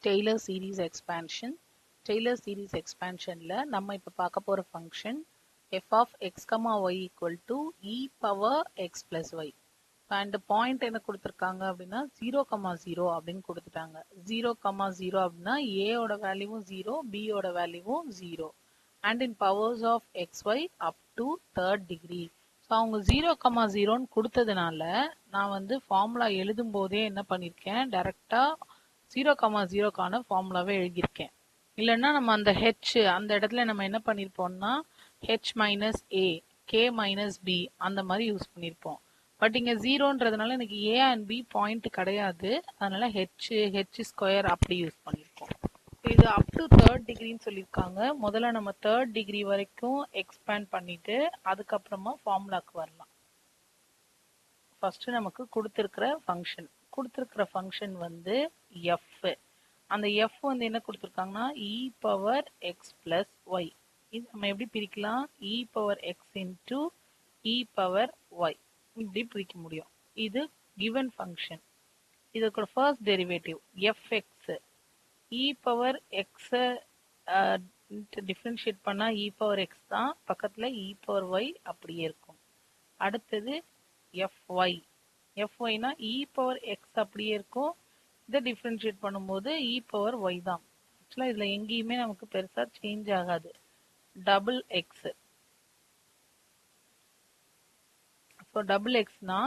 Taylor series expansion. Taylor series expansionல நம்ம இப்ப பார்க்க போற function f of x, y equal to e power x plus y. And point என்ன கொடுத்திருக்காங்க அப்படின்னா 0, 0 அப்படின்னு கொடுத்துட்டாங்க. 0, 0 அப்படின்னா a ஓட வேல்யூவும் 0, b ஓட வேல்யூவும் 0. And in powers of xy up to third degree. So அவங்க 0, 0ன்னு கொடுத்ததுனால நான் வந்து ஃபார்முலா எழுதும் போதே என்ன பண்ணியிருக்கேன், டைரக்டா 0, 0க்கான ஃபார்முலாவே எழுதியிருக்கேன். இல்லைன்னா நம்ம அந்த ஹெச் அந்த இடத்துல நம்ம என்ன பண்ணியிருப்போம்னா ஹெச் மைனஸ் ஏ, கே மைனஸ் பி அந்த மாதிரி யூஸ் பண்ணியிருப்போம். பட் இங்க 0ன்றதுனால எனக்கு ஏ அண்ட் பி பாயிண்ட் கிடையாது, அதனால ஹெச் ஸ்கொயர் அப்படி யூஸ் பண்ணியிருக்கோம். இது அப் டு தேர்ட் டிகிரின்னு சொல்லியிருக்காங்க. முதல்ல நம்ம தேர்ட் டிகிரி வரைக்கும் எக்ஸ்பேண்ட் பண்ணிட்டு அதுக்கப்புறமா ஃபார்முலாக்கு வரலாம். ஃபர்ஸ்ட் நமக்கு கொடுத்திருக்கிற ஃபங்க்ஷன் வந்து எஃப். அந்த எஃப் வந்து என்ன கொடுத்துருக்காங்கன்னா e power X plus Y. இது நம்ம எப்படி பிரிக்கலாம், இ பவர் எக்ஸ் இன்டூ இ பவர் ஒய் இப்படி பிரிக்க முடியும். இது given ஃபங்க்ஷன். இதோட first derivative FX, e power X differentiate பண்ணா இ பவர் எக்ஸ் தான், பக்கத்துல இ பவர் ஒய் அப்படியே இருக்கும். அடுத்தது எஃப்ஒய். எஃப்ஒய்னா இ பவர் எக்ஸ் அப்படியே இருக்கும், இதை டிஃபரன்ஷியேட் பண்ணும்போது இ பவர் ஒய் தான். ஆக்சுவலா இதுல எங்கேயுமே நமக்கு பெருசா சேஞ்ச் ஆகாது. Double X. ஸோ டபுள் எக்ஸ்னா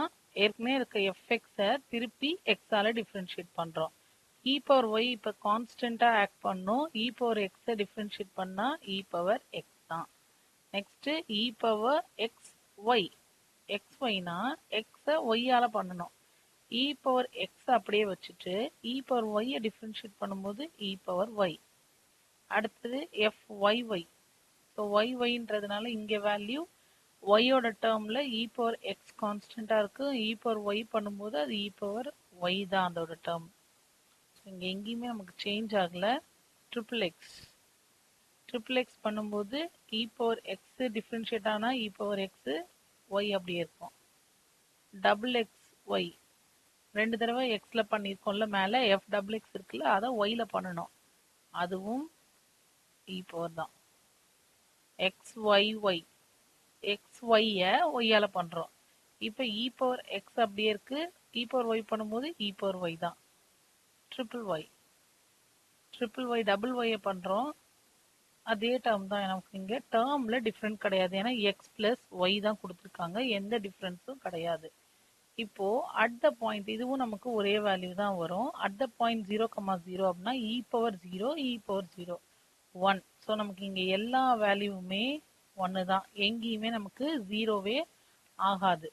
ஏற்கனவே இருக்க எஃப்எக்ஸை திருப்பி எக்ஸால டிஃபரன்ஷியேட் பண்றோம். இ பவர் ஒய் இப்போ கான்ஸ்டன்டா ஆக்ட் பண்ணும், இ பவர் எக்ஸை டிஃபரன்ஷியேட் பண்ணா இ பவர் எக்ஸ் தான். Next e power X Y. X ஒய்னா எக்ஸை ஒய்யால பண்ணணும். இ பவர் எக்ஸ் அப்படியே வச்சுட்டு இ பவர் ஒய்யை டிஃபரன்ஷியேட் பண்ணும்போது இ பவர் ஒய். அடுத்தது f y y. So y ஒய்ன்றதுனால இங்க வேல்யூ ஒய்யோட டேர்ம்ல இ பவர் எக்ஸ் கான்ஸ்டன்டா இருக்கு, இ பவர் ஒய் பண்ணும்போது அது இ பவர் ஒய் தான் அதோட டேர்ம். இங்க எங்கேயுமே நமக்கு சேஞ்ச் ஆகல. ட்ரிபிள் எக்ஸ் பண்ணும்போது இ பவர் எக்ஸ் டிஃபரன்ஷியேட் ஆனா இ பவர் எக்ஸ் ஒய் அப்படியே இருக்கும். டபுள் எக்ஸ் ஒய் ரெண்டு தடவை எக்ஸ்ல பண்ணிருக்கோம்ல, மேல எஃப் டபுள் எக்ஸ் இருக்குல்ல, அதை ஒய்ல பண்ணணும், அதுவும் இ பவர் தான். எக்ஸ் ஒய் ஒய், எக்ஸ் ஒய்ய ஒய்யால பண்றோம். இப்ப இ பவர் எக்ஸ் அப்படியே இருக்கு, இ பவர் ஒய் பண்ணும்போது இ பவர் ஒய் தான். ட்ரிபிள் ஒய் டபுள் ஒய்ய பண்றோம், அதே டேர்ம் தான். நமக்கு இங்க டேர்ம்ல டிஃபரெண்ட் கிடையாது, ஏன்னா எக்ஸ் பிளஸ் ஒய் தான் கொடுத்துருக்காங்க, எந்த டிஃபரன்ஸும் கிடையாது. இப்போ அட் த பாயிண்ட் இதுவும் நமக்கு ஒரே வேல்யூ தான் வரும். அட் த பாயிண்ட் 0, 0 அப்படின்னா e power 0, e power 0 1. So நமக்கு இங்க எல்லா வேல்யூவுமே 1 தான், எங்கேயுமே நமக்கு ஜீரோவே ஆகாது.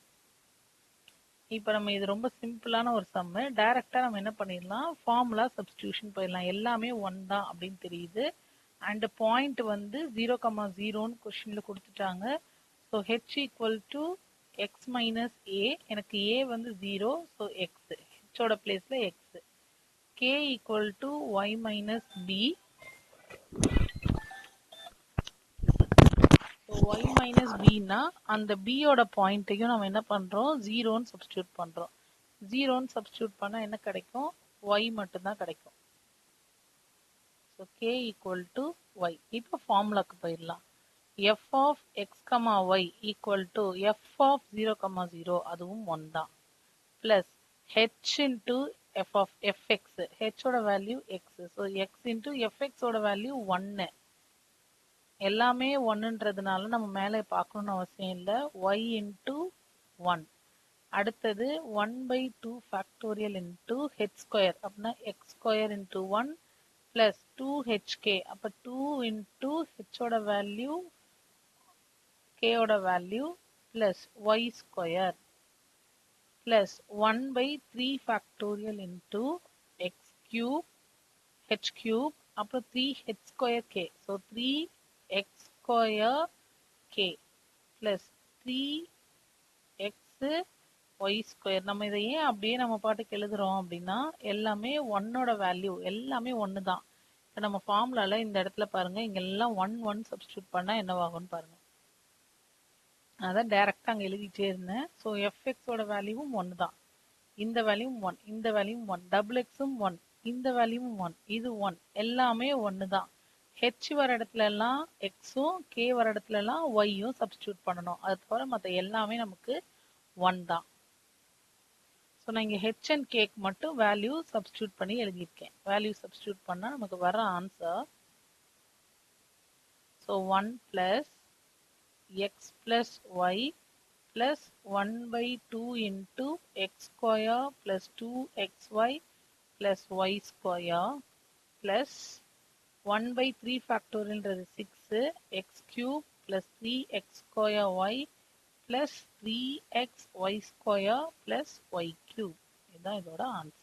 இப்போ நம்ம இது ரொம்ப சிம்பிளான ஒரு சம்மு. டைரக்டா நம்ம என்ன பண்ணிடலாம், ஃபார்முலா சப்ஸ்டிடியூஷன் போயிடலாம். எல்லாமே 1 தான் அப்படின்னு தெரியுது. அண்ட் பாயிண்ட் வந்து 0, 0ன்னு கொஸ்டின்ல கொடுத்துட்டாங்க. So h equal to x minus a. எனக்கு ஏ வந்து 0, ஸோ எக்ஸ், ஹெச்சோட பிளேஸ்ல x. K equal to y minus b. Y minus பின்னா அந்த பியோட பாயிண்ட்டையும் நம்ம என்ன பண்றோம், 0ன்னு சப்ஸ்டியூட் பண்றோம். 0ன்னு சப்ஸ்டியூட் பண்ணா என்ன கிடைக்கும், ஒய் மட்டும்தான் கிடைக்கும். So k equal to y. இப்போ ஃபார்முலாக்கு போயிடலாம். F of x comma y equal to f of 0, 0 அதுவும் 1 தான், plus h into f of f x, ஹெச்சோட value x, so x into எஃப்எக்ஸோட வேல்யூ 1. எல்லாமே 1ன்றதுனால நம்ம மேலே பார்க்கணும்னு அவசியம் இல்லை. Y into 1. அடுத்தது 1/2 ஃபேக்டோரியல் இன்டூ ஹெச் ஸ்கொயர், அப்படின்னா x square into 1 plus 2hk. அப்போ 2 இன்டூ ஹெச்சோட value, கேயோட value plus y square plus 1/3 factorial into x cube, h cube, அப்புறம் 3h square k. So 3x square k plus 3x y square. நம்ம இதை ஏன் அப்படியே நம்ம பாட்டுக்கு எழுதுறோம் அப்படின்னா எல்லாமே 1ஓட வேல்யூ, எல்லாமே 1 தான். இப்போ நம்ம ஃபார்முலால இந்த இடத்துல பாருங்க, இங்க எல்லாம் 1 சப்ஸ்டியூட் பண்ணா என்னவாகும்னு பாருங்க. அதான் டைரக்டா அங்க எழுதிட்டே இருந்தேன். ஸோ எஃப்எக்ஸோட வேல்யூவும் 1 தான், இந்த வேல்யூவும் 1, இந்த வேல்யூவும் 1, டபுள் எக்ஸும் 1, இந்த வேல்யூவும் 1, இது 1, எல்லாமே 1 தான். ஹெச் வர இடத்துல எல்லாம் எக்ஸும் கே வர இடத்துல எல்லாம் ஒய்யும் சப்ஸ்டியூட் பண்ணணும். அது தவிர மற்ற எல்லாமே நமக்கு 1 தான். ஸோ நான் இங்கே ஹெச் அண்ட் கேக்கு மட்டும் வேல்யூ சப்ஸ்டியூட் பண்ணி எழுதியிருக்கேன். வேல்யூ சப்ஸ்டியூட் பண்ணால் நமக்கு வர answer so 1 plus x plus y plus 1 by 2 into x square plus 2xy plus y square plus 1 by 3 factorial 6 x cube plus 3x square y plus 3x y square plus y cube. இதுதான் இதோட answer.